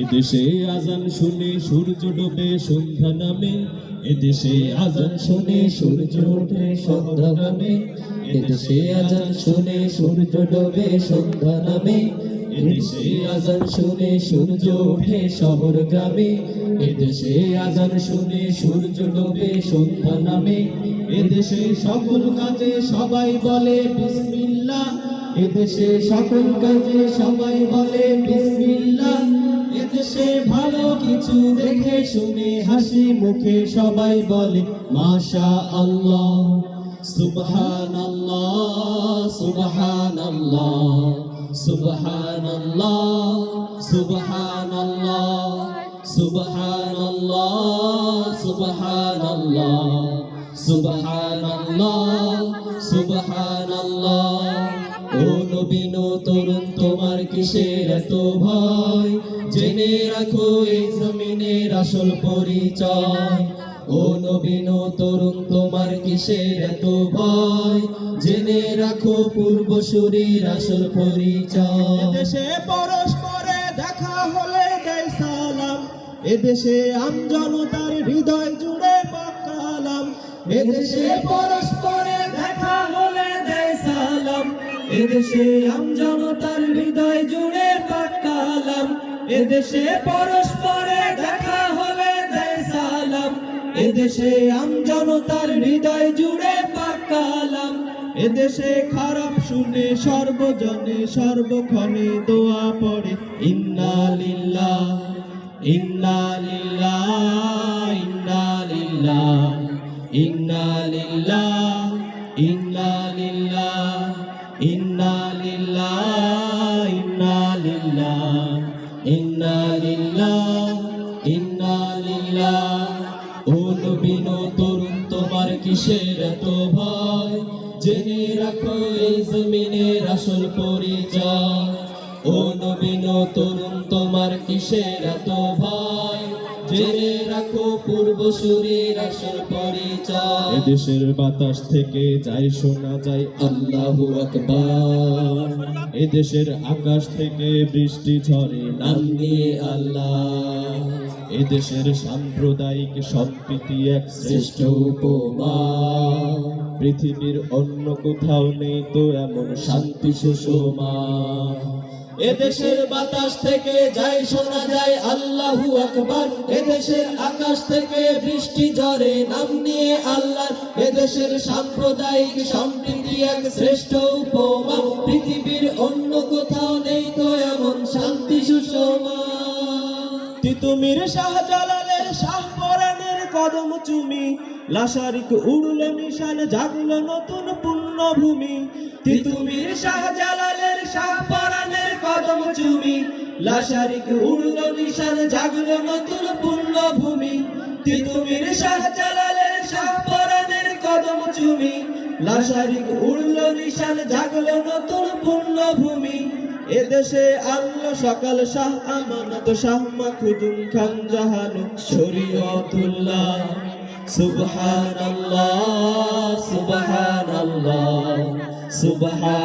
এদেশে আজান শুনে সূর্য ডোবে সন্ধ্যা নামে, এদেশে আজান শুনে সূর্য ওঠে সন্ধ্যা নামে, এদেশে আজান শুনে সূর্য ডোবে সন্ধ্যা নামে, এদেশে আজান শুনে সূর্য ওঠে শহর গ্রামে, এদেশে আজান শুনে সূর্য ডোবে সন্ধ্যা নামে, এদেশে সকল কাজে সবাই বলে বিসমিল্লাহ, এদেশে সকল কাজে সবাই বলে বিসমিল্লাহ, এদেশে ভালো কিছু দেখে শুনে হাসি মুখে সবাই বলে মাশাআল্লাহ। সুবহানাল্লাহ সুবহানাল্লাহ সুবহানাল্লাহ সুবহানাল্লাহ সুবহানাল্লাহ সুবহানাল্লাহ সুবহানাল্লাহ সুবহানাল্লাহ। ও নবীন তরুণ তোমার কিসের এত ভয়, জেনে রাখো এই জমিনের আসল পরিচয়। ও নবীন তরুণ তোমার কিসের এত ভয়, জেনে রাখো পূর্বসূরীর আসল পরিচয়। এদেশে পরস্পরে দেখা হলে দেয় সালাম, এদেশে আমজনতার হৃদয় জুড়ে পাকালাম, এদেশে পরস্পরে দেখা হলে দেয় সালাম, এদেশে আমজনতার হৃদয় জুড়ে পাকালাম, এদেশে পরস্পরে দেখা হলে দেয় সালাম, এদেশে আমজনতার হৃদয় জুড়ে পাকালাম, এদেশে খারাপ শুনে সর্বজনে সর্বক্ষণে দোয়া পড়ে ইন্না লিল্লাহ ইন্না লিল্লাহ ইন্না লিল্লাহ ইন্না লিল্লাহ ইন্না লিল্লাহ ইন্না লিল্লাহ ইন্না লিল্লাহ ইন্না লিল্লাহ ইন্না লিল্লাহ। ও নবীন তরুণ তোমার কিসের এত ভয়, জেনে রাখো এই জমিনের আসল পরিচয়। ও নবীন তরুণ তোমার কিসের এত ভয়, জেনে রাখো পূর্বসূরীর আসল পরিচয়। এদেশের বাতাস থেকে যায় শোনা যায় আল্লাহু আকবার, এদেশের আকাশ থেকে বৃষ্টি ঝরে নাম নিয়ে আল্লাহ, এদেশের সাম্প্রদায়িক সম্প্রীতি এক শ্রেষ্ঠ উপমা, পৃথিবীর অন্য কোথাও নেই তো এমন শান্তি সুষমা। এদেশের বাতাস থেকে যায় শোনা যায় আল্লাহু আকবার, এদেশের আকাশ থেকে বৃষ্টি ঝরে নাম নিয়ে আল্লাহ, এদেশের সাম্প্রদায়িক সম্প্রীতি এক শ্রেষ্ঠ উপমা, পৃথিবীর অন্য কোথাও নেই তো এমন শান্তি সুষমা। তিতুমির শাহজালালের শাহপরাণের কদম চুমি, লাশারিক উড়ল নিশান জাগলো নতুন পুণ্যভূমি। তিতুমির শাহজালালের শাহপরাণের কদম চুমি, লাশারিক উড়ল নিশান জাগলো নতুন পুণ্যভূমি। তিতুমির শাহজালালের শাহপরাণের কদম চুমি, লাশারিক উড়ল নিশান জাগলো নতুন পুণ্যভূমি। এদেশে আল্লাহ সকাল শাহ আমানত শাহ মাখদুম খান জাহানু শরীয়তুল্লাহ। সুবহানাল্লাহ সুবহানাল্লাহ সুবহান